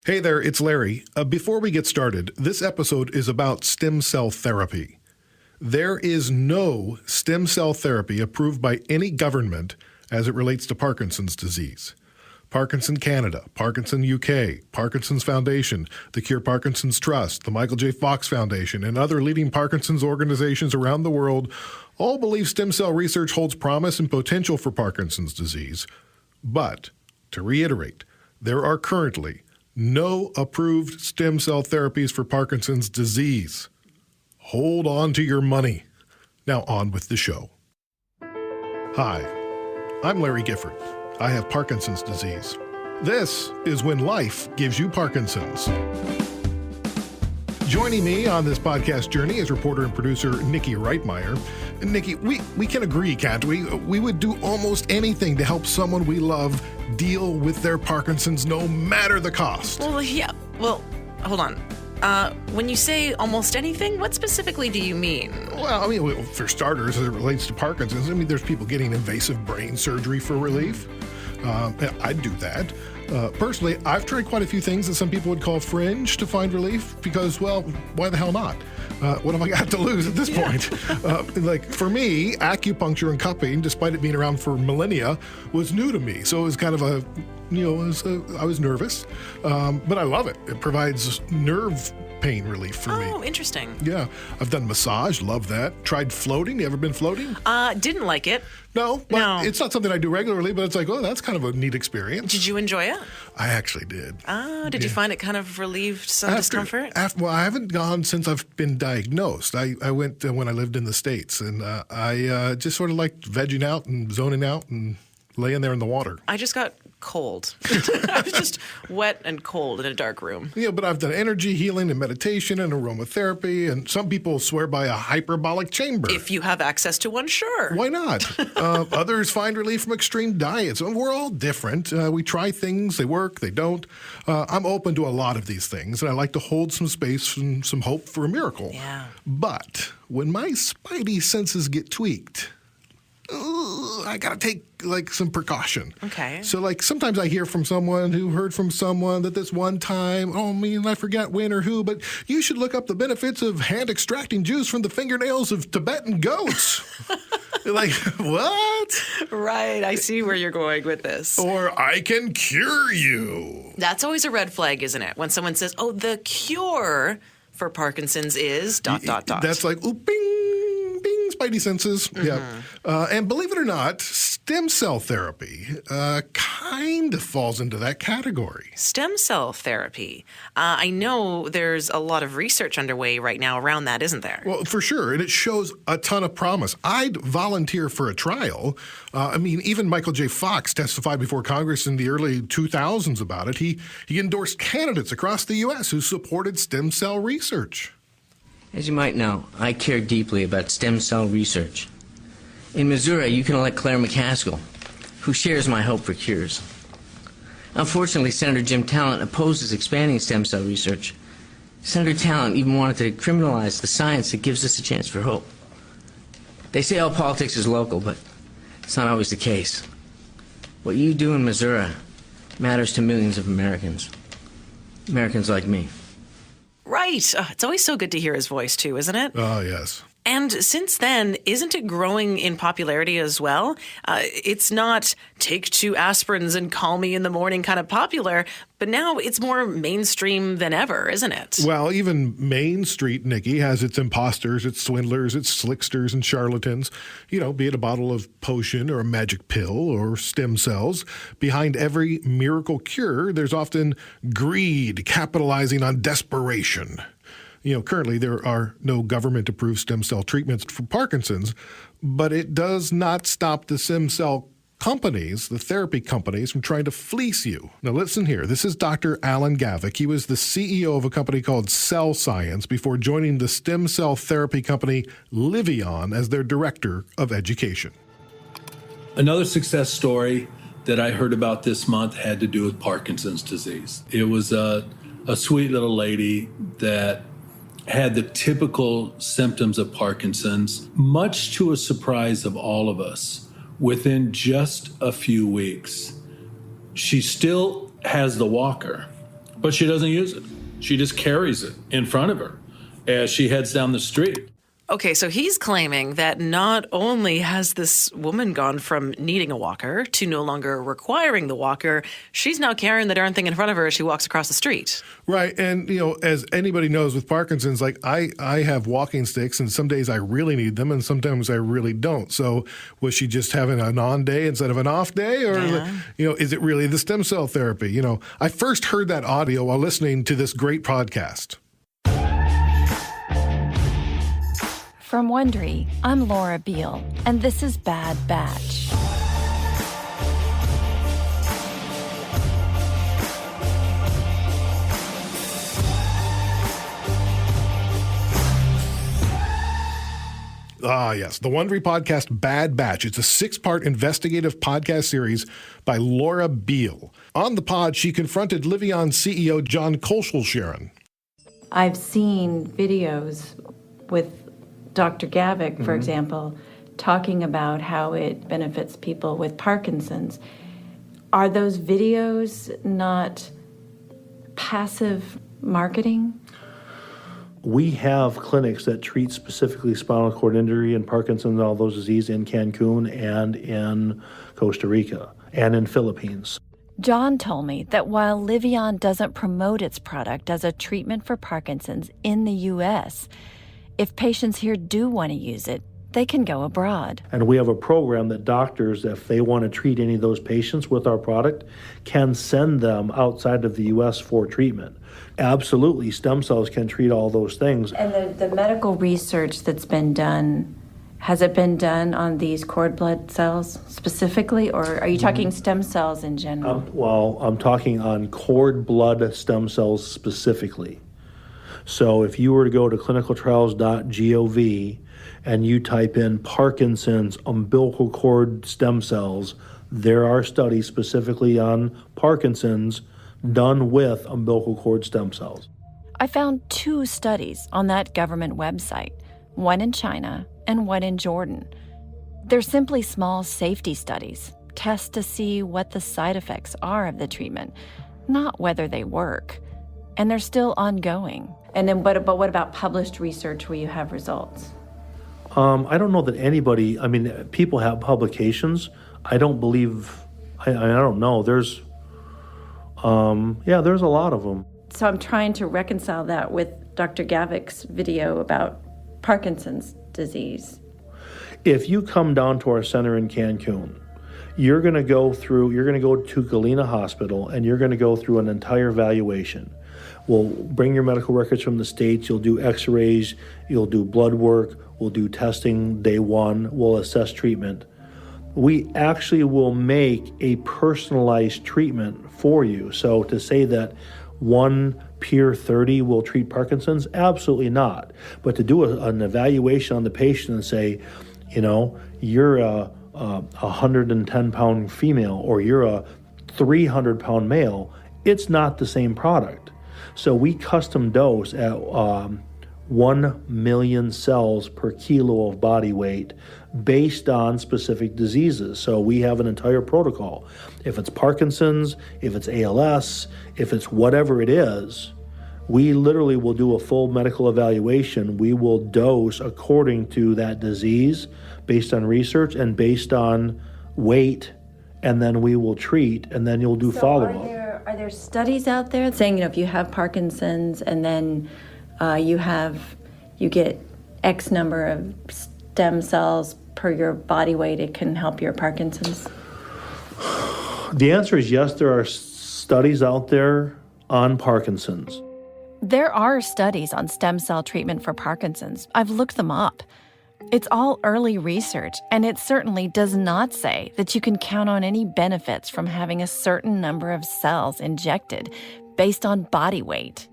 Hey there, it's Larry. Before we get started, this episode is about stem cell therapy. There is no stem cell therapy approved by any government as it relates to Parkinson's disease. Parkinson Canada, Parkinson UK, Parkinson's Foundation, the Cure Parkinson's Trust, the Michael J. Fox Foundation, and other leading Parkinson's organizations around the world all believe stem cell research holds promise and potential for Parkinson's disease. But, to reiterate, there are currently no approved stem cell therapies for Parkinson's disease. Hold on to your money. Now on with the show. Hi, I'm Larry Gifford. I have Parkinson's disease. This is When Life Gives You Parkinson's. Joining me on this podcast journey is reporter and producer Nikki Reitmeyer. And Nikki, we can agree, can't we? We would do almost anything to help someone we love deal with their Parkinson's, no matter the cost. Well, yeah. Well, hold on. When you say almost anything, what specifically do you mean? Well, for starters, as it relates to Parkinson's, there's people getting invasive brain surgery for relief. I'd do that. Personally, I've tried quite a few things that some people would call fringe to find relief because, well, why the hell not? What have I got to lose at this point? For me, acupuncture and cupping, despite it being around for millennia, was new to me. So it was kind of I was nervous, but I love it. It provides nerve pain relief for me. Oh, interesting. Yeah. I've done massage. Love that. Tried floating. You ever been floating? Didn't like it. No, but No. It's not something I do regularly, but it's like, oh, that's kind of a neat experience. Did you enjoy it? I actually did. Did you find it kind of relieved some discomfort? Well, I haven't gone since I've been diagnosed. I went when I lived in the States, and I just sort of liked vegging out and zoning out and laying there in the water. I just got cold. I was just wet and cold in a dark room. Yeah, but I've done energy healing and meditation and aromatherapy, and some people swear by a hyperbolic chamber. If you have access to one, sure. Why not? Others find relief from extreme diets. We're all different. We try things, they work, they don't. I'm open to a lot of these things, and I like to hold some space and some hope for a miracle. Yeah. But when my spidey senses get tweaked, I gotta take some precaution. Okay. So sometimes I hear from someone who heard from someone that this one time, I forgot when or who, but you should look up the benefits of hand extracting juice from the fingernails of Tibetan goats. Like, what? Right. I see where you're going with this. Or I can cure you. That's always a red flag, isn't it? When someone says, oh, the cure for Parkinson's is ... That's like, ooh, bing, bing, spidey senses. Mm-hmm. Yeah. And believe it or not, stem cell therapy kind of falls into that category. Stem cell therapy. I know there's a lot of research underway right now around that, isn't there? Well, for sure. And it shows a ton of promise. I'd volunteer for a trial. Even Michael J. Fox testified before Congress in the early 2000s about it. He endorsed candidates across the U.S. who supported stem cell research. As you might know, I care deeply about stem cell research. In Missouri, you can elect Claire McCaskill, who shares my hope for cures. Unfortunately, Senator Jim Talent opposes expanding stem cell research. Senator Talent even wanted to criminalize the science that gives us a chance for hope. They say all politics is local, but it's not always the case. What you do in Missouri matters to millions of Americans. Americans like me. Right. It's always so good to hear his voice, too, isn't it? Oh, yes. And since then, isn't it growing in popularity as well? It's not take 2 aspirins and call me in the morning kind of popular, but now it's more mainstream than ever, isn't it? Well, even Main Street, Nikki, has its imposters, its swindlers, its slicksters and charlatans. Be it a bottle of potion or a magic pill or stem cells. Behind every miracle cure, there's often greed capitalizing on desperation. Currently there are no government-approved stem cell treatments for Parkinson's, but it does not stop the stem cell companies, the therapy companies, from trying to fleece you. Now listen here. This is Dr. Alan Gavick. He was the CEO of a company called Cell Science before joining the stem cell therapy company Livion as their director of education. Another success story that I heard about this month had to do with Parkinson's disease. It was a sweet little lady that had the typical symptoms of Parkinson's, much to a surprise of all of us. Within just a few weeks, she still has the walker, but she doesn't use it. She just carries it in front of her as she heads down the street. Okay, so he's claiming that not only has this woman gone from needing a walker to no longer requiring the walker, she's now carrying the darn thing in front of her as she walks across the street. Right. And, as anybody knows with Parkinson's, like I have walking sticks, and some days I really need them and sometimes I really don't. So was she just having an on day instead of an off day? Or, is it really the stem cell therapy? I first heard that audio while listening to this great podcast. From Wondery, I'm Laura Beale, and this is Bad Batch. Ah, yes, the Wondery podcast Bad Batch. It's a 6-part investigative podcast series by Laura Beale. On the pod, she confronted Livion CEO John Kolschel-Sharon. I've seen videos with Dr. Gavick, for example, talking about how it benefits people with Parkinson's. Are those videos not passive marketing? We have clinics that treat specifically spinal cord injury and Parkinson's and all those diseases in Cancun and in Costa Rica and in Philippines. John told me that while Livion doesn't promote its product as a treatment for Parkinson's in the U.S., if patients here do want to use it, they can go abroad. And we have a program that doctors, if they want to treat any of those patients with our product, can send them outside of the U.S. for treatment. Absolutely, stem cells can treat all those things. And the medical research that's been done, has it been done on these cord blood cells specifically, or are you talking stem cells in general? I'm talking on cord blood stem cells specifically. So if you were to go to clinicaltrials.gov and you type in Parkinson's umbilical cord stem cells, there are studies specifically on Parkinson's done with umbilical cord stem cells. I found 2 studies on that government website, one in China and one in Jordan. They're simply small safety studies, tests to see what the side effects are of the treatment, not whether they work. And they're still ongoing. And then, but what about published research where you have results? I don't know that anybody, people have publications. I don't believe, I don't know. There's a lot of them. So I'm trying to reconcile that with Dr. Gavick's video about Parkinson's disease. If you come down to our center in Cancun, you're going to go to Galena Hospital and you're going to go through an entire evaluation. We'll bring your medical records from the States, you'll do x-rays, you'll do blood work, we'll do testing day 1, we'll assess treatment. We actually will make a personalized treatment for you. So to say that one peer 30 will treat Parkinson's, absolutely not. But to do an evaluation on the patient and say, you're a 110-pound female or you're a 300-pound male, it's not the same product. So we custom dose at 1 million cells per kilo of body weight based on specific diseases. So we have an entire protocol. If it's Parkinson's, if it's ALS, if it's whatever it is, we literally will do a full medical evaluation. We will dose according to that disease based on research and based on weight, and then we will treat, and then you'll do follow-up. Are there studies out there saying, if you have Parkinson's and then you get X number of stem cells per your body weight, it can help your Parkinson's? The answer is yes, there are studies out there on Parkinson's. There are studies on stem cell treatment for Parkinson's. I've looked them up. It's all early research, and it certainly does not say that you can count on any benefits from having a certain number of cells injected based on body weight.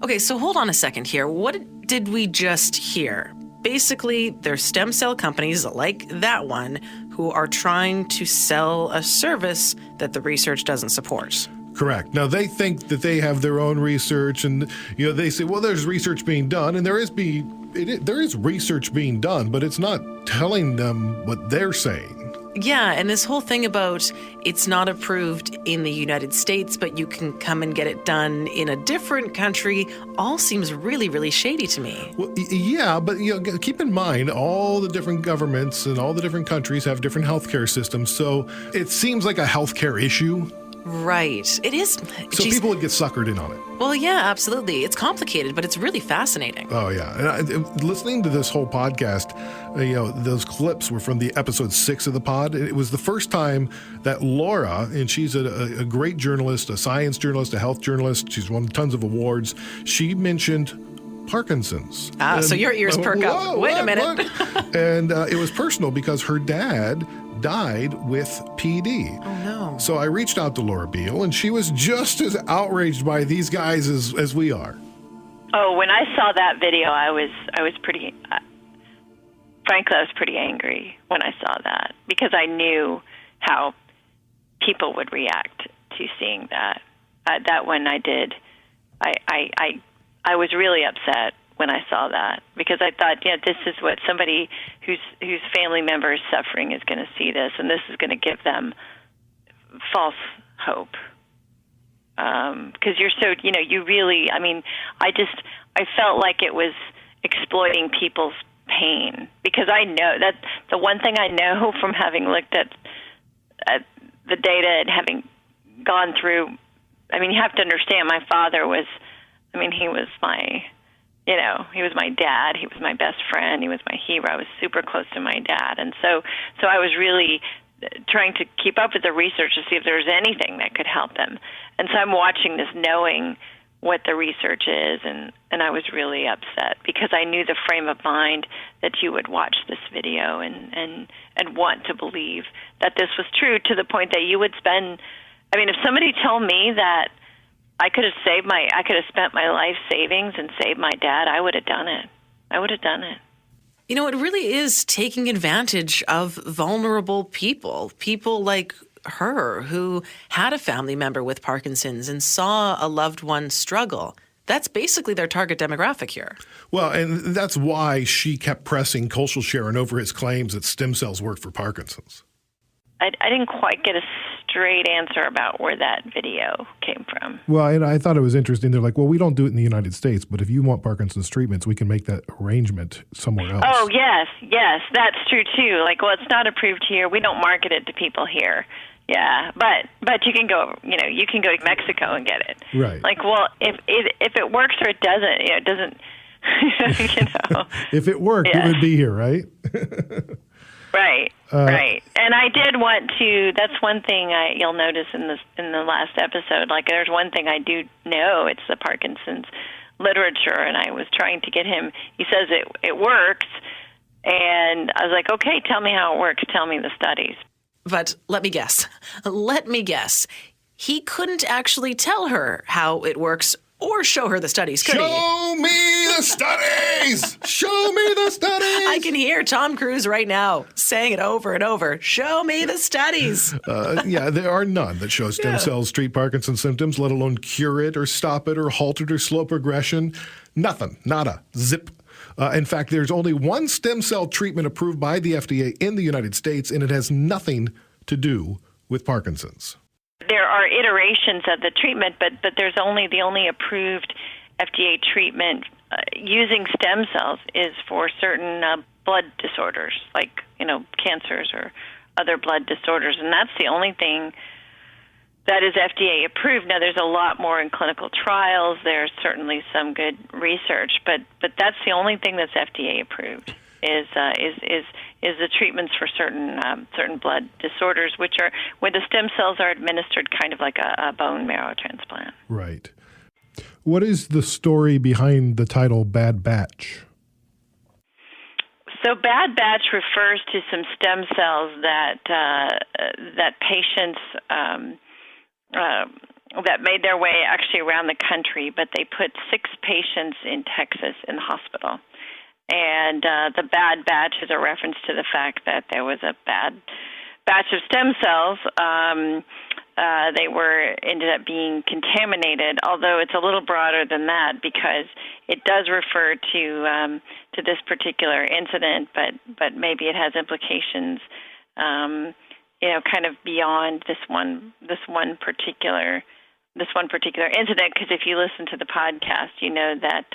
Okay, so hold on a second here. What did we just hear? Basically, there's stem cell companies like that one who are trying to sell a service that the research doesn't support. Correct. Now, they think that they have their own research, and they say, well, there's research being done, and there is research being done, but it's not telling them what they're saying. Yeah, and this whole thing about it's not approved in the United States, but you can come and get it done in a different country, all seems really, really shady to me. Well, yeah, but keep in mind all the different governments and all the different countries have different healthcare systems, so it seems like a healthcare issue. Right. It is. So people would get suckered in on it. Well, yeah, absolutely. It's complicated, but it's really fascinating. Oh, yeah. And listening to this whole podcast, those clips were from the episode 6 of the pod. It was the first time that Laura, and she's a great journalist, a science journalist, a health journalist. She's won tons of awards. She mentioned Parkinson's. So your ears perk up. Wait a minute. And it was personal because her dad died with PD. Oh, no. So I reached out to Laura Beale, and she was just as outraged by these guys as we are. Oh, when I saw that video, I was pretty, frankly, I was pretty angry when I saw that because I knew how people would react to seeing that. That one I did. I was really upset when I saw that because I thought, this is what somebody whose family member is suffering is going to see this, and this is going to give them false hope. Because you're so, you really, I felt like it was exploiting people's pain because I know that the one thing I know from having looked at the data and having gone through, you have to understand my father was, he was my, he was my dad. He was my best friend. He was my hero. I was super close to my dad. And so I was really trying to keep up with the research to see if there was anything that could help them. And so I'm watching this knowing what the research is, and I was really upset because I knew the frame of mind that you would watch this video and want to believe that this was true to the point that you would spend, if somebody told me that I could have spent my life savings and saved my dad, I would have done it. It really is taking advantage of vulnerable people like her who had a family member with Parkinson's and saw a loved one struggle. That's basically their target demographic here. Well, and that's why she kept pressing Koschel Sharon over his claims that stem cells work for Parkinson's. I didn't quite get a straight answer about where that video came from. Well, and I thought it was interesting. They're like, well, we don't do it in the United States, but if you want Parkinson's treatments, we can make that arrangement somewhere else. Oh, yes, that's true, too. It's not approved here. We don't market it to people here. Yeah, but you can go, you can go to Mexico and get it. Right. If it works or it doesn't, it doesn't, If it worked, It would be here, right? Right. And I did want to, that's one thing you'll notice in the last episode, there's one thing I do know, it's the Parkinson's literature, and I was trying to get him, he says it works, and I was like, okay, tell me how it works, tell me the studies. But let me guess. He couldn't actually tell her how it works or show her the studies, could he? Show me the studies! Show me the studies! I can hear Tom Cruise right now saying it over and over. Show me the studies. There are none that show stem cells treat Parkinson's symptoms, let alone cure it or stop it or halt it or slow progression. Nothing. Nada. Zip. In fact, there's only one stem cell treatment approved by the FDA in the United States, and it has nothing to do with Parkinson's. There are iterations of the treatment, but there's the only approved FDA treatment using stem cells is for certain blood disorders, like cancers or other blood disorders, and that's the only thing that is FDA approved. Now, there's a lot more in clinical trials. There's certainly some good research, but that's the only thing that's FDA approved is the treatments for certain blood disorders, which are where the stem cells are administered kind of like a bone marrow transplant. Right. What is the story behind the title Bad Batch? So Bad Batch refers to some stem cells that patients that made their way actually around the country, but they put 6 patients in Texas in the hospital. And the bad batch is a reference to the fact that there was a bad batch of stem cells. They ended up being contaminated, although it's a little broader than that because it does refer to this particular incident, but maybe it has implications kind of beyond this one particular incident. Because if you listen to the podcast, you know that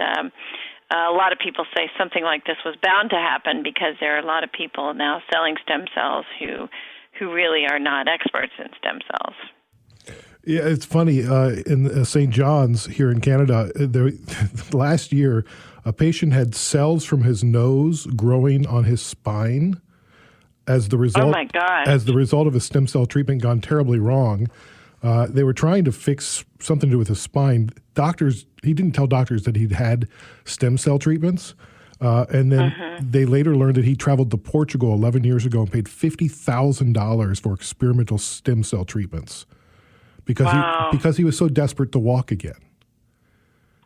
a lot of people say something like this was bound to happen because there are a lot of people now selling stem cells who really are not experts in stem cells. Yeah, it's funny. In St. John's here in Canada, last year, a patient had cells from his nose growing on his spine. As the result, oh my gosh. As the result of a stem cell treatment gone terribly wrong, they were trying to fix something to do with his spine. He didn't tell doctors that he'd had stem cell treatments. And then they later learned that he traveled to Portugal 11 years ago and paid $50,000 for experimental stem cell treatments because he was so desperate to walk again.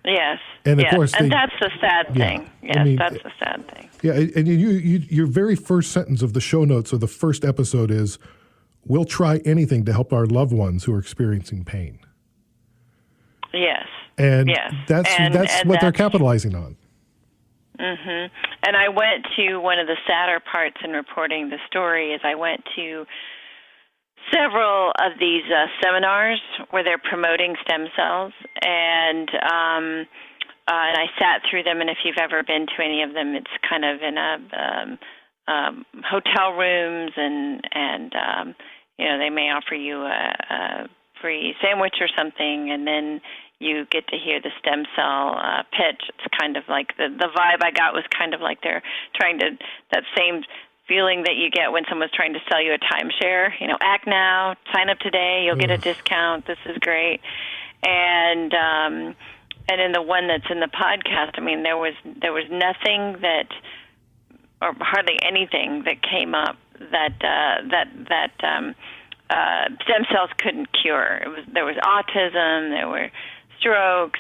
Yes. And of course, and that's the sad thing. Yes, that's the sad thing. Yeah, and your very first sentence of the show notes of the first episode is, "We'll try anything to help our loved ones who are experiencing pain." Yes. And that's what they're capitalizing on. Mm-hmm. And I went to one of the sadder parts in reporting the story is I went to several of these seminars where they're promoting stem cells, and I sat through them. And if you've ever been to any of them, it's kind of in a hotel rooms, and they may offer you a free sandwich or something, and then you get to hear the stem cell pitch. It's kind of like the vibe I got was kind of like they're trying to, that same feeling that you get when someone's trying to sell you a timeshare. Act now, sign up today, you'll get a discount. This is great. And in the one that's in the podcast, I mean, there was nothing that, or hardly anything that came up that stem cells couldn't cure. There was autism, there were strokes,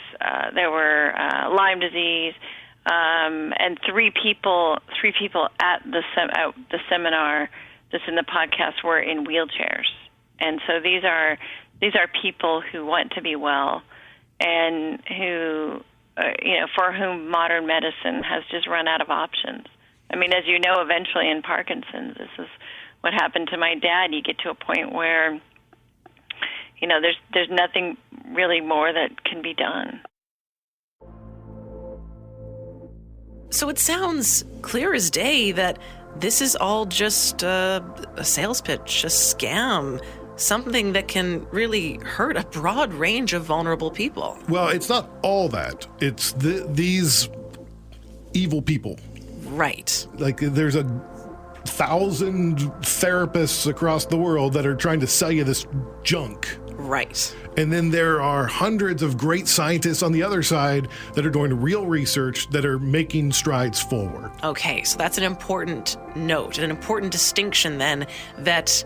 there were Lyme disease, and three people at the seminar that's in the podcast were in wheelchairs. And so these are people who want to be well, and who for whom modern medicine has just run out of options. I mean, as you know, eventually in Parkinson's, this is what happened to my dad. You get to a point where there's nothing really more that can be done. So it sounds clear as day that this is all just a sales pitch, a scam, something that can really hurt a broad range of vulnerable people. Well, it's not all that. It's these evil people. Right. Like there's 1,000 therapists across the world that are trying to sell you this junk. Right. And then there are hundreds of great scientists on the other side that are doing real research that are making strides forward. Okay, so that's an important note, an important distinction then, that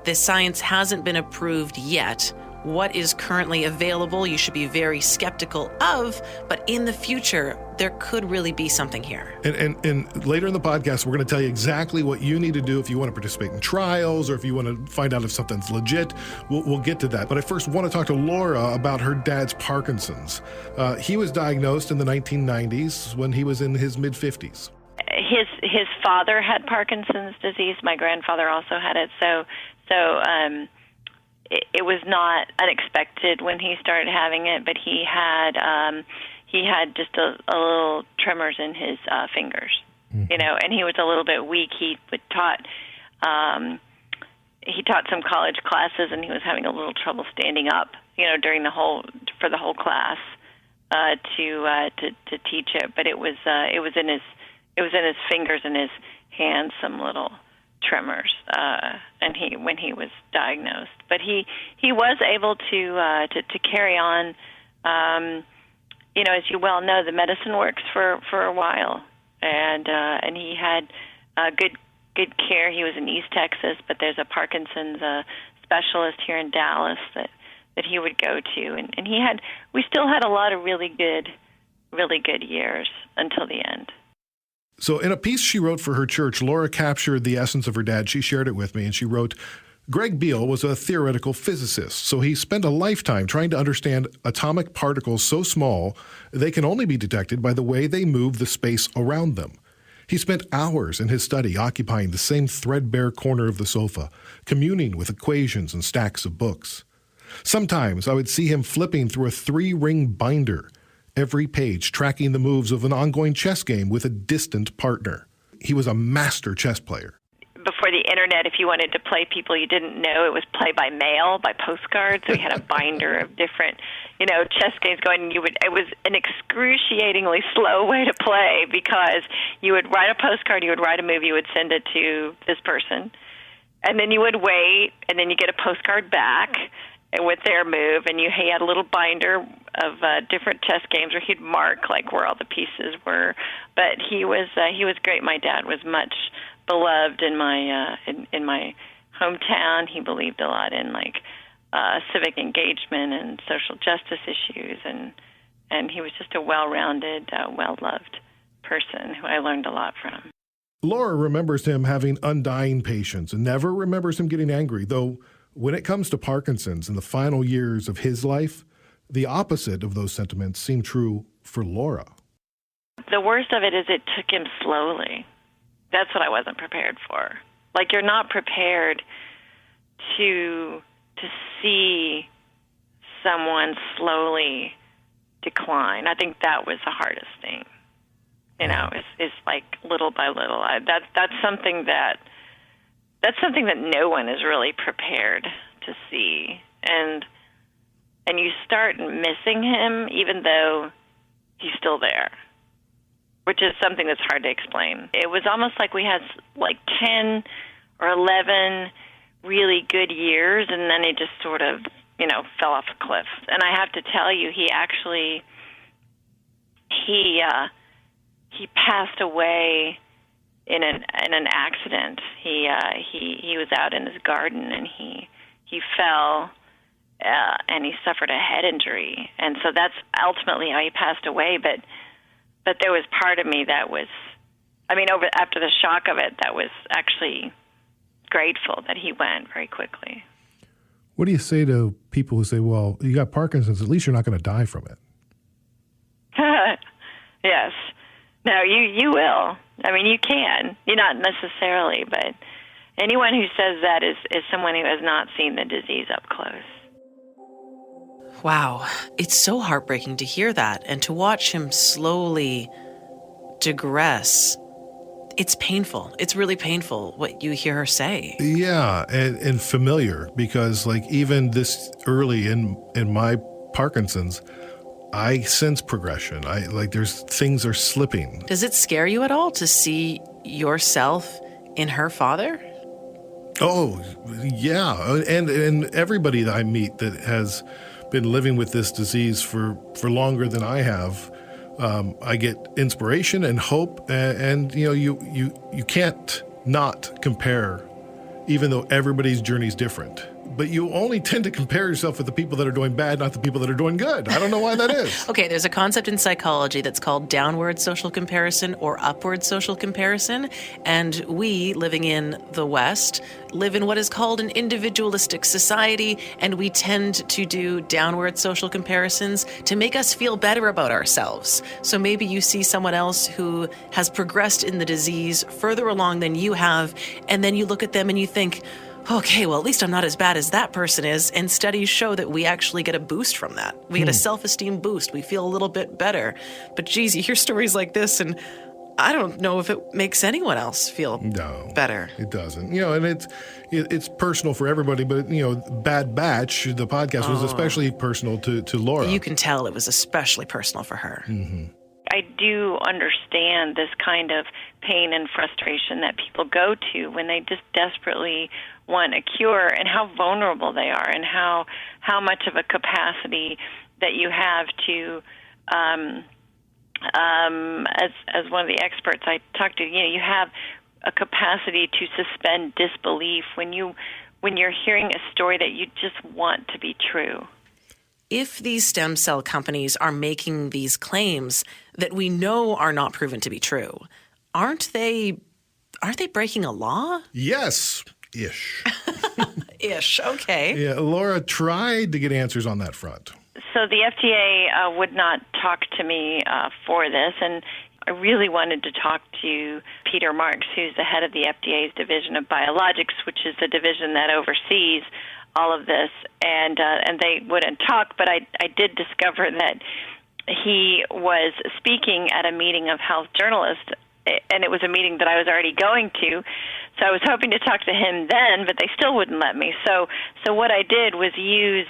this science hasn't been approved yet. What is currently available, you should be very skeptical of, but in the future, there could really be something here. And later in the podcast, we're going to tell you exactly what you need to do if you want to participate in trials or if you want to find out if something's legit. We'll get to that. But I first want to talk to Laura about her dad's Parkinson's. He was diagnosed in the 1990s when he was in his mid-50s. His father had Parkinson's disease. My grandfather also had it. So it was not unexpected when he started having it, but he had just a little tremors in his fingers, and he was a little bit weak. He taught some college classes, and he was having a little trouble standing up, during for the whole class to teach it. But it was in his fingers and his hands, some little tremors, and when he was diagnosed, but he was able to carry on. As you well know, the medicine works for a while, and he had good care. He was in East Texas, but there's a Parkinson's specialist here in Dallas that he would go to, and we still had a lot of really good years until the end. So in a piece she wrote for her church, Laura captured the essence of her dad. She shared it with me, and she wrote, Greg Beale was a theoretical physicist, so he spent a lifetime trying to understand atomic particles so small they can only be detected by the way they move the space around them. He spent hours in his study occupying the same threadbare corner of the sofa, communing with equations and stacks of books. Sometimes I would see him flipping through a 3-ring binder, every page tracking the moves of an ongoing chess game with a distant partner. He was a master chess player. Before the internet, if you wanted to play people you didn't know, it was play by mail, by postcards. So we had a binder of different, chess games going. It was an excruciatingly slow way to play because you would write a postcard, you would write a move, you would send it to this person, and then you would wait, and then you get a postcard back with their move, and he had a little binder of different chess games where he'd mark like where all the pieces were. But he was great. My dad was much beloved in my hometown. He believed a lot in civic engagement and social justice issues, and he was just a well-rounded, well-loved person who I learned a lot from. Laura remembers him having undying patience and never remembers him getting angry, though when it comes to Parkinson's in the final years of his life, the opposite of those sentiments seem true for Laura. The worst of it is it took him slowly. That's what I wasn't prepared for. Like, you're not prepared to see someone slowly decline. I think that was the hardest thing. Is like little by little. That's something that no one is really prepared to see. And you start missing him even though he's still there, which is something that's hard to explain. It was almost like we had 10 or 11 really good years, and then it just sort of, fell off a cliff. And I have to tell you, he passed away in an accident. He was out in his garden, and he fell, and he suffered a head injury. And so that's ultimately how he passed away. But there was part of me that was, after the shock of it, that was actually grateful that he went very quickly. What do you say to people who say, well, you got Parkinson's, at least you're not going to die from it? Yes. No, you will. You can. You're not necessarily, but anyone who says that is someone who has not seen the disease up close. Wow. It's so heartbreaking to hear that and to watch him slowly digress. It's painful. It's really painful what you hear her say. Yeah, and familiar, because even this early in my Parkinson's, I sense progression. There's things are slipping. Does it scare you at all to see yourself in her father? Oh, yeah. And everybody that I meet that has been living with this disease for longer than I have, I get inspiration and hope. And you can't not compare, even though everybody's journey is different. But you only tend to compare yourself with the people that are doing bad, not the people that are doing good. I don't know why that is. Okay, there's a concept in psychology that's called downward social comparison or upward social comparison. And we, living in the West, live in what is called an individualistic society, and we tend to do downward social comparisons to make us feel better about ourselves. So maybe you see someone else who has progressed in the disease further along than you have, and then you look at them and you think, okay, well, at least I'm not as bad as that person is. And studies show that we actually get a boost from that. We get a self-esteem boost. We feel a little bit better. But geez, you hear stories like this, and I don't know if it makes anyone else feel better. It doesn't. And it's personal for everybody, but, Bad Batch, the podcast, was especially personal to Laura. You can tell it was especially personal for her. Mm-hmm. I do understand this kind of pain and frustration that people go to when they just desperately want a cure, and how vulnerable they are, and how much of a capacity that you have to, as one of the experts I talked to, you have a capacity to suspend disbelief when you're hearing a story that you just want to be true. If these stem cell companies are making these claims that we know are not proven to be true, aren't they breaking a law? Yes. Ish. Ish, okay. Yeah, Laura tried to get answers on that front. So the FDA would not talk to me for this, and I really wanted to talk to Peter Marks, who's the head of the FDA's Division of Biologics, which is the division that oversees all of this, and they wouldn't talk, but I did discover that he was speaking at a meeting of health journalists, and it was a meeting that I was already going to, so I was hoping to talk to him then, but they still wouldn't let me. So what I did was use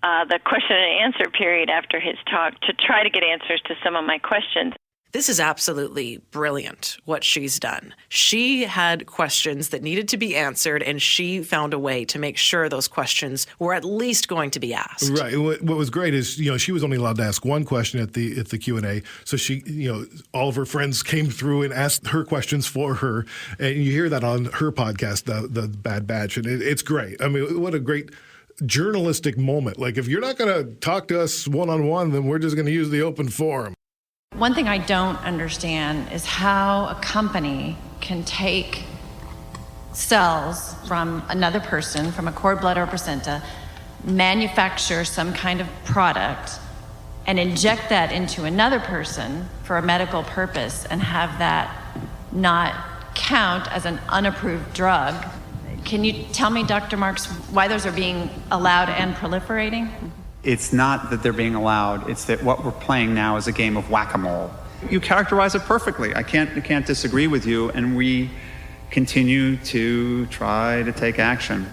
the question and answer period after his talk to try to get answers to some of my questions. This is absolutely brilliant, what she's done. She had questions that needed to be answered, and she found a way to make sure those questions were at least going to be asked. Right. What was great is, she was only allowed to ask one question at the Q&A. So she, all of her friends came through and asked her questions for her. And you hear that on her podcast, the Bad Batch. And it's great. I mean, what a great journalistic moment. Like, if you're not going to talk to us one-on-one, then we're just going to use the open forum. One thing I don't understand is how a company can take cells from another person, from a cord blood or a placenta, manufacture some kind of product, and inject that into another person for a medical purpose and have that not count as an unapproved drug. Can you tell me, Dr. Marks, why those are being allowed and proliferating? It's not that they're being allowed, it's that what we're playing now is a game of whack-a-mole. You characterize it perfectly. I can't disagree with you, and we continue to try to take action.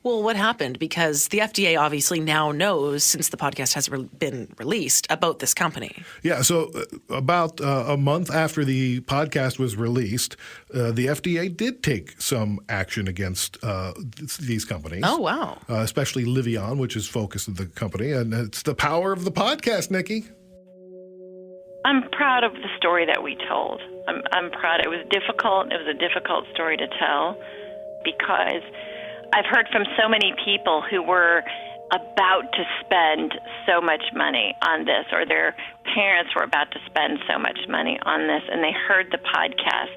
Well, what happened? Because the FDA obviously now knows, since the podcast has been released, about this company. Yeah, so about a month after the podcast was released, the FDA did take some action against these companies. Oh, wow. Especially Livion, which is focused on the company. And it's the power of the podcast, Nikki. I'm proud of the story that we told. I'm proud. It was difficult. It was a difficult story to tell because I've heard from so many people who were about to spend so much money on this, or their parents were about to spend so much money on this, and they heard the podcast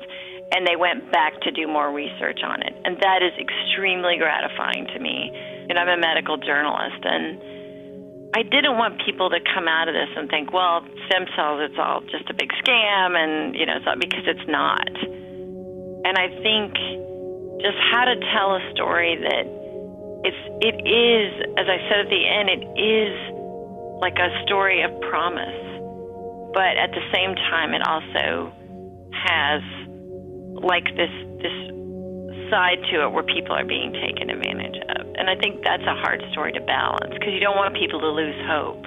and they went back to do more research on it. And that is extremely gratifying to me. And I'm a medical journalist, and I didn't want people to come out of this and think, well, stem cells, it's all just a big scam, and it's not, because it's not. And I think just how to tell a story that it is, as I said at the end, it is like a story of promise, but at the same time, it also has like this side to it where people are being taken advantage of. And I think that's a hard story to balance, because you don't want people to lose hope,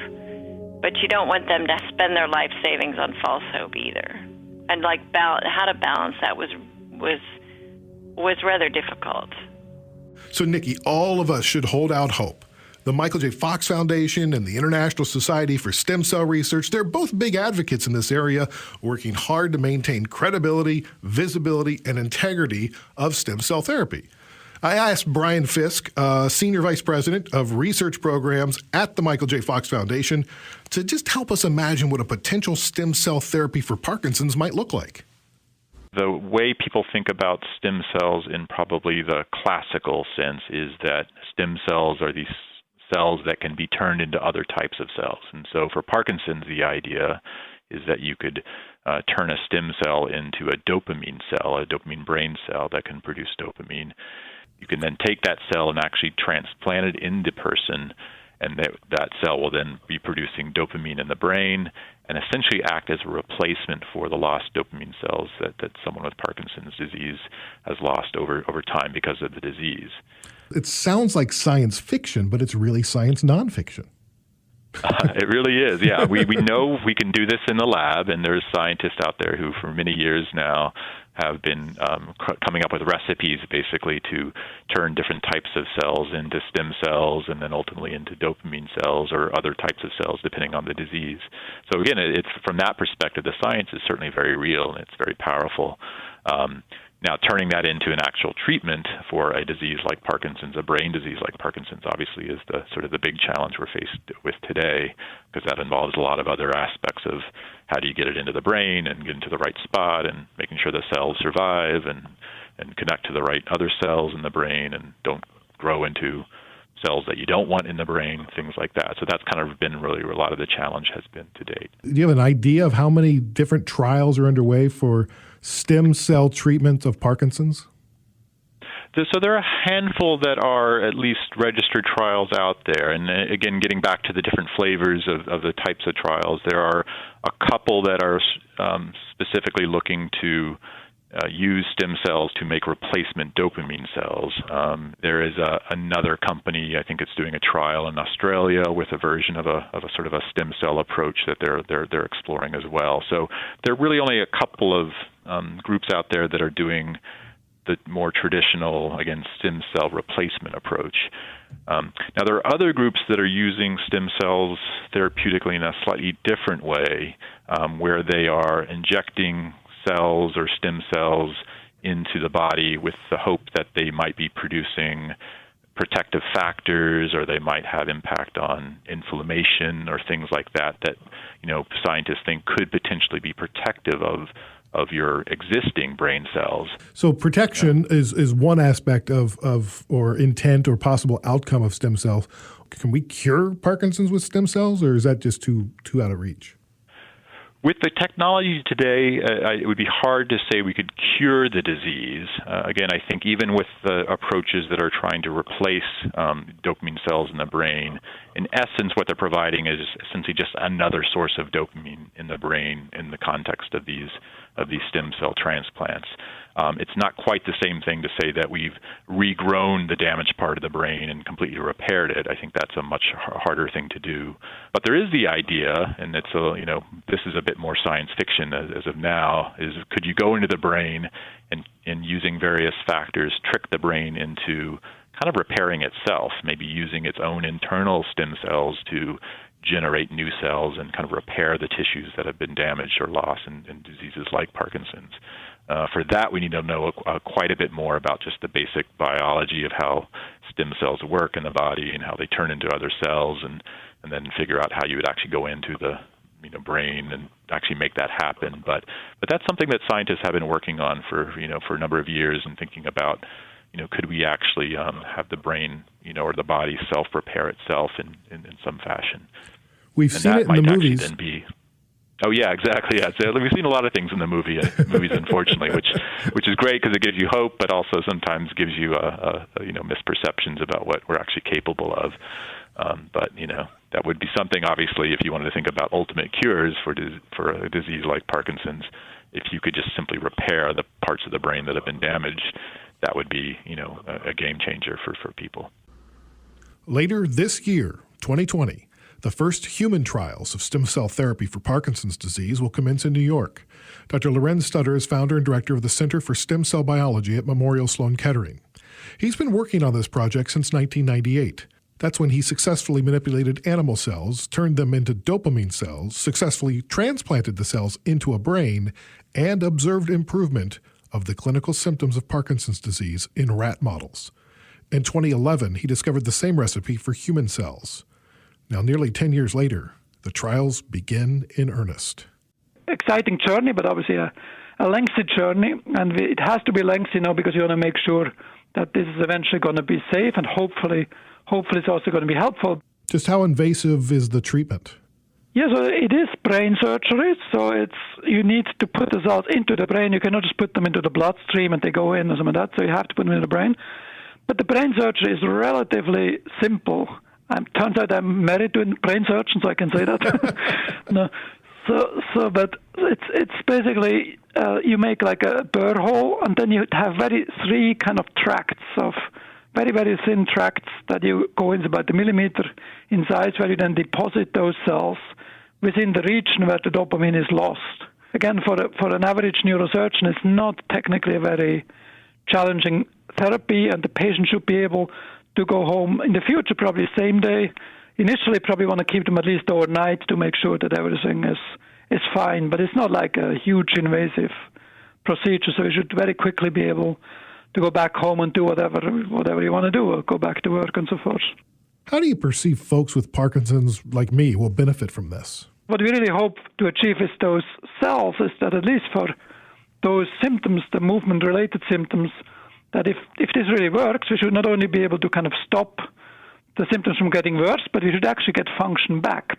but you don't want them to spend their life savings on false hope either. And how to balance that was rather difficult. So, Nikki, all of us should hold out hope. The Michael J. Fox Foundation and the International Society for Stem Cell Research, they're both big advocates in this area, working hard to maintain credibility, visibility, and integrity of stem cell therapy. I asked Brian Fisk, Senior Vice President of Research Programs at the Michael J. Fox Foundation, to just help us imagine what a potential stem cell therapy for Parkinson's might look like. The way people think about stem cells in probably the classical sense is that stem cells are these cells that can be turned into other types of cells. And so for Parkinson's, the idea is that you could turn a stem cell into a dopamine cell, a dopamine brain cell that can produce dopamine. You can then take that cell and actually transplant it in the person, and that cell will then be producing dopamine in the brain and essentially act as a replacement for the lost dopamine cells that someone with Parkinson's disease has lost over time because of the disease. It sounds like science fiction, but it's really science nonfiction. It really is, yeah. We know we can do this in the lab, and there's scientists out there who for many years now have been coming up with recipes basically to turn different types of cells into stem cells and then ultimately into dopamine cells or other types of cells depending on the disease. So again, it's from that perspective, the science is certainly very real and it's very powerful. Now, turning that into an actual treatment for a disease like Parkinson's, a brain disease like Parkinson's, obviously is the sort of the big challenge we're faced with today, because that involves a lot of other aspects of how do you get it into the brain and get into the right spot and making sure the cells survive and connect to the right other cells in the brain and don't grow into cells that you don't want in the brain, things like that. So that's kind of been really where a lot of the challenge has been to date. Do you have an idea of how many different trials are underway for stem cell treatment of Parkinson's? So there are a handful that are at least registered trials out there. And again, getting back to the different flavors of the types of trials, there are a couple that are specifically looking to use stem cells to make replacement dopamine cells. There is another company, I think it's doing a trial in Australia with a version of a sort of a stem cell approach that they're exploring as well. So there are really only a couple of groups out there that are doing the more traditional, again, stem cell replacement approach. Now, there are other groups that are using stem cells therapeutically in a slightly different way, where they are injecting cells or stem cells into the body with the hope that they might be producing protective factors, or they might have impact on inflammation or things like that scientists think could potentially be protective of your existing brain cells. So protection is one aspect of or intent or possible outcome of stem cells. Can we cure Parkinson's with stem cells, or is that just too out of reach? With the technology today, it would be hard to say we could cure the disease. Again, I think even with the approaches that are trying to replace dopamine cells in the brain, in essence, what they're providing is essentially just another source of dopamine in the brain in the context of these stem cell transplants. It's not quite the same thing to say that we've regrown the damaged part of the brain and completely repaired it. I think that's a much harder thing to do. But there is the idea, and it's this is a bit more science fiction as of now, is could you go into the brain and using various factors trick the brain into kind of repairing itself, maybe using its own internal stem cells to generate new cells and kind of repair the tissues that have been damaged or lost in diseases like Parkinson's. For that, we need to know quite a bit more about just the basic biology of how stem cells work in the body and how they turn into other cells, and then figure out how you would actually go into the brain and actually make that happen. But that's something that scientists have been working on for a number of years and thinking about. Could we actually have the brain, or the body self-repair itself in some fashion? We've seen it in the movies. Then be, oh yeah, exactly. Yeah, so we've seen a lot of things in the movies, unfortunately, which is great because it gives you hope, but also sometimes gives you misperceptions about what we're actually capable of. But that would be something, obviously, if you wanted to think about ultimate cures for a disease like Parkinson's. If you could just simply repair the parts of the brain that have been damaged, that would be, a game changer for people. Later this year, 2020, the first human trials of stem cell therapy for Parkinson's disease will commence in New York. Dr. Lorenz Studer is founder and director of the Center for Stem Cell Biology at Memorial Sloane Kettering. He's been working on this project since 1998. That's when he successfully manipulated animal cells, turned them into dopamine cells, successfully transplanted the cells into a brain, and observed improvement of the clinical symptoms of Parkinson's disease in rat models. In 2011, he discovered the same recipe for human cells. Now, nearly 10 years later, the trials begin in earnest. Exciting journey, but obviously a lengthy journey, and it has to be lengthy now because you want to make sure that this is eventually going to be safe, and hopefully it's also going to be helpful. Just how invasive is the treatment? Yeah, so it is brain surgery, so you need to put the cells into the brain. You cannot just put them into the bloodstream and they go in or something like that, so you have to put them in the brain. But the brain surgery is relatively simple. Turns out I'm married to a brain surgeon, so I can say that. No, but it's basically you make like a burr hole, and then you have three kind of tracts of very, very thin tracts that you go in about a millimeter in size, where you then deposit those cells within the region where the dopamine is lost. Again, for an average neurosurgeon, it's not technically a very challenging therapy, and the patient should be able to go home in the future, probably same day. Initially, probably want to keep them at least overnight to make sure that everything is fine, but it's not like a huge invasive procedure, so you should very quickly be able to go back home and do whatever you want to do, or go back to work and so forth. How do you perceive folks with Parkinson's like me will benefit from this? What we really hope to achieve with those cells is that at least for those symptoms, the movement-related symptoms, that if this really works, we should not only be able to kind of stop the symptoms from getting worse, but we should actually get function back.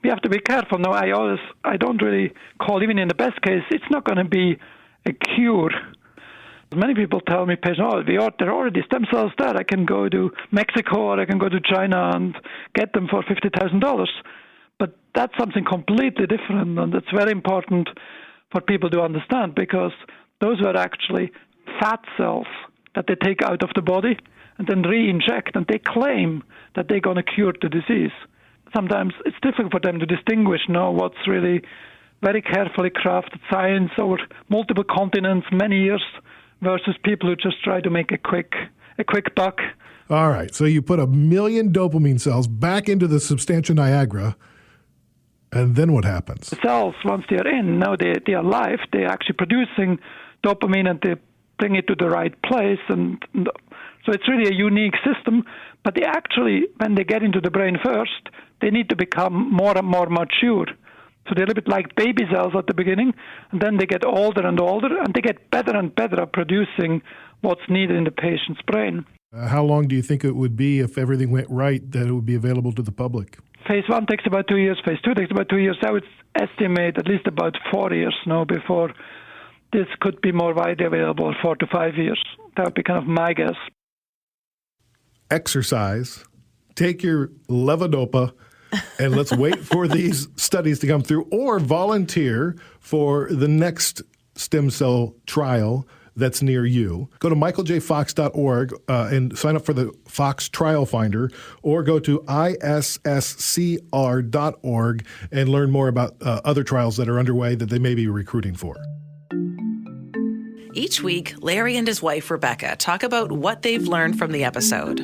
We have to be careful. Now, I don't really call, even in the best case, it's not going to be a cure. Many people tell me, there are already stem cells there. I can go to Mexico or I can go to China and get them for $50,000. But that's something completely different, and it's very important for people to understand, because those were actually fat cells that they take out of the body and then re-inject, and they claim that they're going to cure the disease. Sometimes it's difficult for them to distinguish now what's really very carefully crafted science over multiple continents, many years, versus people who just try to make a quick buck. All right, so you put 1 million dopamine cells back into the substantia nigra, and then what happens? The cells, once they are in, now they are alive. They're actually producing dopamine, and they bring it to the right place. And so it's really a unique system. But they actually, when they get into the brain first, they need to become more and more mature. So they're a little bit like baby cells at the beginning, and then they get older and older, and they get better and better at producing what's needed in the patient's brain. How long do you think it would be, if everything went right, that it would be available to the public? Phase 1 takes about 2 years. Phase 2 takes about 2 years. I would estimate at least about 4 years now before this could be more widely available, 4 to 5 years. That would be kind of my guess. Exercise, take your levodopa, and let's wait for these studies to come through, or volunteer for the next stem cell trial that's near you. Go to michaeljfox.org and sign up for the Fox Trial Finder, or go to isscr.org and learn more about other trials that are underway that they may be recruiting for. Each week, Larry and his wife, Rebecca, talk about what they've learned from the episode.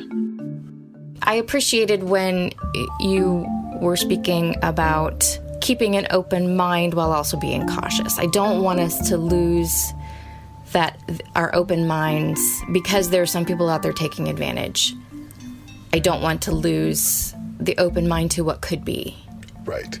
I appreciated when you were speaking about keeping an open mind while also being cautious. I don't want us to lose that our open minds, because there are some people out there taking advantage. I don't want to lose the open mind to what could be. Right.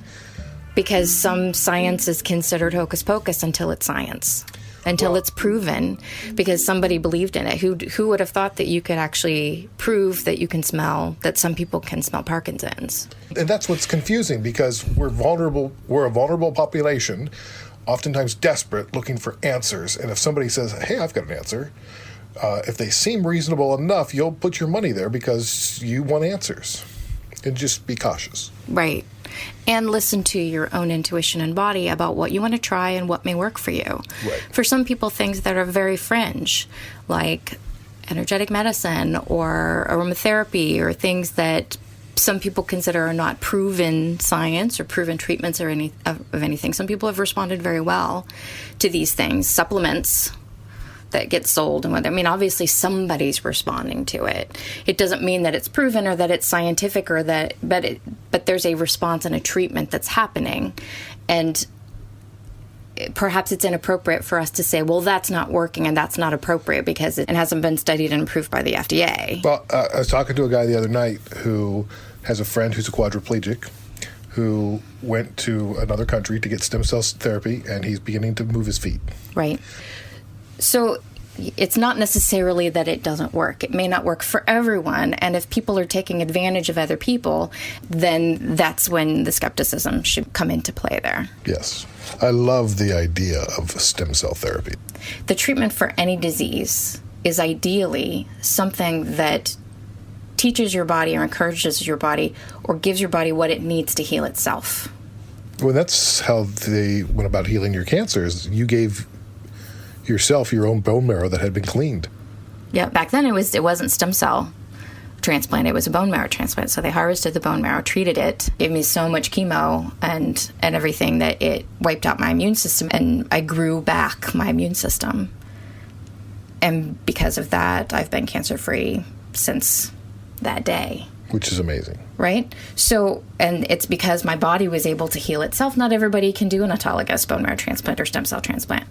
Because some science is considered hocus pocus until it's science, until it's proven, because somebody believed in it. Who would have thought that you could actually prove that you can smell, that some people can smell Parkinson's? And that's what's confusing, because we're a vulnerable population, oftentimes desperate, looking for answers. And if somebody says, hey, I've got an answer, if they seem reasonable enough, you'll put your money there because you want answers. And just be cautious. Right. And listen to your own intuition and body about what you want to try and what may work for you. Right. For some people, things that are very fringe, like energetic medicine or aromatherapy, or things that some people consider are not proven science or proven treatments or anything. Some people have responded very well to these things. Supplements that get sold, and whether, I mean, obviously somebody's responding to it. It doesn't mean that it's proven or that it's scientific or that, but there's a response and a treatment that's happening, and perhaps it's inappropriate for us to say, well, that's not working and that's not appropriate because it hasn't been studied and approved by the FDA. Well, I was talking to a guy the other night who has a friend who's a quadriplegic who went to another country to get stem cell therapy, and he's beginning to move his feet. Right. So it's not necessarily that it doesn't work. It may not work for everyone. And if people are taking advantage of other people, then that's when the skepticism should come into play there. Yes. I love the idea of stem cell therapy. The treatment for any disease is ideally something that teaches your body or encourages your body or gives your body what it needs to heal itself. Well, that's how they went about healing your cancers. You gave yourself your own bone marrow that had been cleaned. Yeah, back then it wasn't stem cell transplant, it was a bone marrow transplant. So they harvested the bone marrow, treated it, gave me so much chemo and everything that it wiped out my immune system, and I grew back my immune system. And because of that, I've been cancer-free since that day. Which is amazing. Right? So, and it's because my body was able to heal itself. Not everybody can do an autologous bone marrow transplant or stem cell transplant.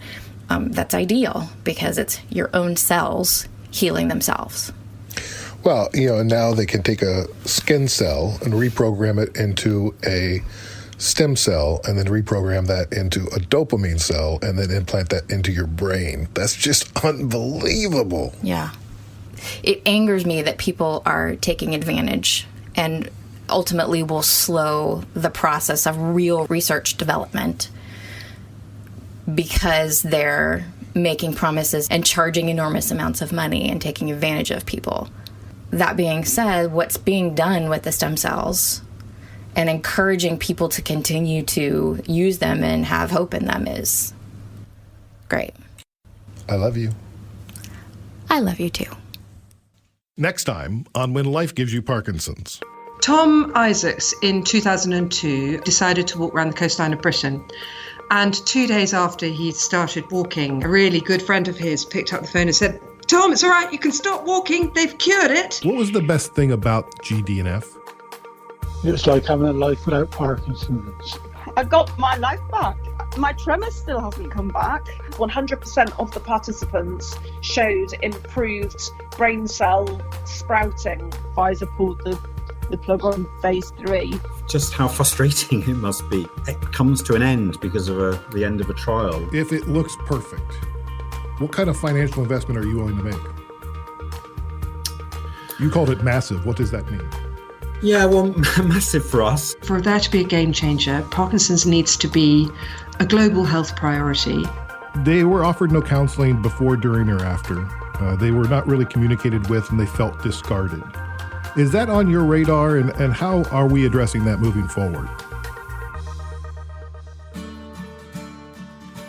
That's ideal because it's your own cells healing themselves. Well, and now they can take a skin cell and reprogram it into a stem cell and then reprogram that into a dopamine cell and then implant that into your brain. That's just unbelievable. Yeah. It angers me that people are taking advantage and ultimately will slow the process of real research development because they're making promises and charging enormous amounts of money and taking advantage of people. That being said, what's being done with the stem cells and encouraging people to continue to use them and have hope in them is great. I love you. I love you too. Next time on When Life Gives You Parkinson's. Tom Isaacs in 2002 decided to walk around the coastline of Britain. And 2 days after he started walking, a really good friend of his picked up the phone and said, "Tom, it's all right, you can stop walking, they've cured it." What was the best thing about GDNF? It's like having a life without Parkinson's. I got my life back. My tremor still hasn't come back. 100% of the participants showed improved brain cell sprouting. Pfizer pulled the plug on phase 3. Just how frustrating it must be. It comes to an end because of the end of a trial. If it looks perfect, what kind of financial investment are you willing to make? You called it massive. What does that mean? Yeah, well, massive for us. For there to be a game changer, Parkinson's needs to be a global health priority. They were offered no counseling before, during, or after. They were not really communicated with, and they felt discarded. Is that on your radar, and how are we addressing that moving forward?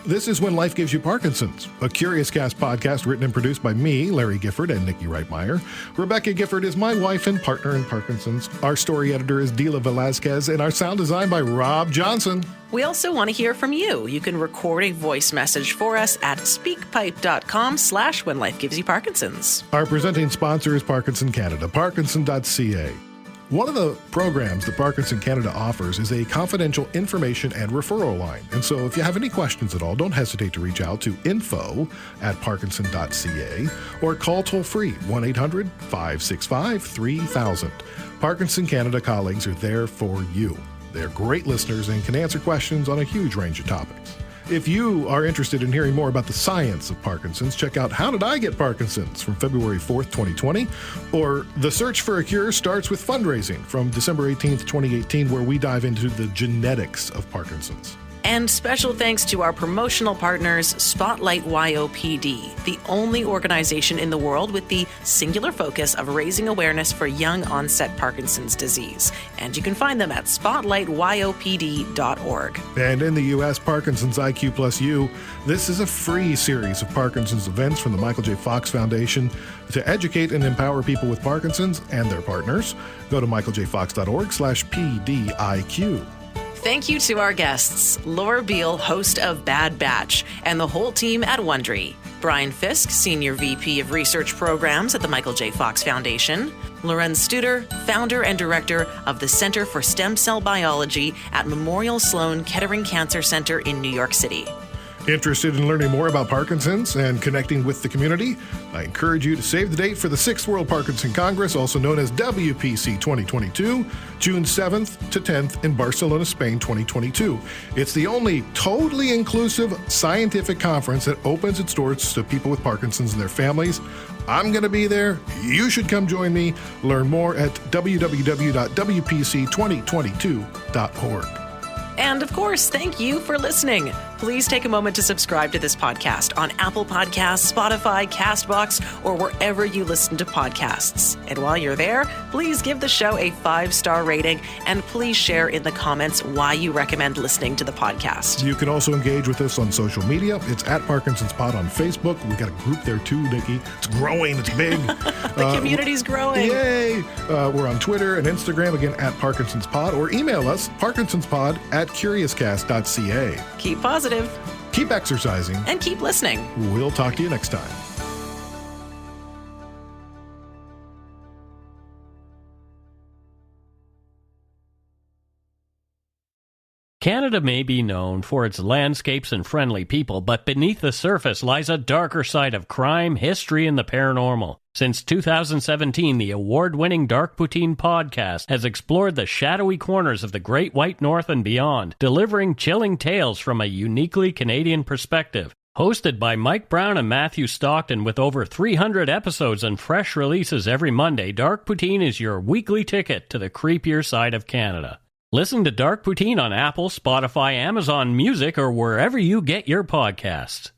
This is When Life Gives You Parkinson's, a Curious Cast podcast written and produced by me, Larry Gifford, and Nikki Reitmeyer. Rebecca Gifford is my wife and partner in Parkinson's. Our story editor is Dila Velazquez, and our sound design by Rob Johnson. We also want to hear from you. You can record a voice message for us at speakpipe.com/When Life Gives You Parkinson's. Our presenting sponsor is Parkinson Canada, parkinson.ca. One of the programs that Parkinson Canada offers is a confidential information and referral line. And so if you have any questions at all, don't hesitate to reach out to info@parkinson.ca or call toll-free 1-800-565-3000. Parkinson Canada colleagues are there for you. They're great listeners and can answer questions on a huge range of topics. If you are interested in hearing more about the science of Parkinson's, check out How Did I Get Parkinson's from February 4th, 2020, or The Search for a Cure Starts with Fundraising from December 18th, 2018, where we dive into the genetics of Parkinson's. And special thanks to our promotional partners, Spotlight YOPD, the only organization in the world with the singular focus of raising awareness for young onset Parkinson's disease. And you can find them at spotlightyopd.org. And in the U.S., Parkinson's IQ Plus U. This is a free series of Parkinson's events from the Michael J. Fox Foundation to educate and empower people with Parkinson's and their partners. Go to michaeljfox.org/PDIQ. Thank you to our guests, Laura Beal, host of Bad Batch, and the whole team at Wondery. Brian Fisk, Senior VP of Research Programs at the Michael J. Fox Foundation. Lorenz Studer, founder and director of the Center for Stem Cell Biology at Memorial Sloane Kettering Cancer Center in New York City. Interested in learning more about Parkinson's and connecting with the community? I encourage you to save the date for the 6th World Parkinson Congress, also known as WPC 2022, June 7th to 10th in Barcelona, Spain 2022. It's the only totally inclusive scientific conference that opens its doors to people with Parkinson's and their families. I'm going to be there. You should come join me. Learn more at www.wpc2022.org. And of course, thank you for listening. Please take a moment to subscribe to this podcast on Apple Podcasts, Spotify, CastBox, or wherever you listen to podcasts. And while you're there, please give the show a 5-star rating and please share in the comments why you recommend listening to the podcast. You can also engage with us on social media. It's at Parkinson's Pod on Facebook. We got a group there too, Nikki. It's growing. It's big. The community's growing. Yay! We're on Twitter and Instagram, again, at Parkinson's Pod, or email us, parkinsonspod@curiouscast.ca. Keep positive. Keep exercising. And keep listening. We'll talk to you next time. Canada may be known for its landscapes and friendly people, but beneath the surface lies a darker side of crime, history, and the paranormal. Since 2017, the award-winning Dark Poutine podcast has explored the shadowy corners of the Great White North and beyond, delivering chilling tales from a uniquely Canadian perspective. Hosted by Mike Brown and Matthew Stockton with over 300 episodes and fresh releases every Monday, Dark Poutine is your weekly ticket to the creepier side of Canada. Listen to Dark Poutine on Apple, Spotify, Amazon Music, or wherever you get your podcasts.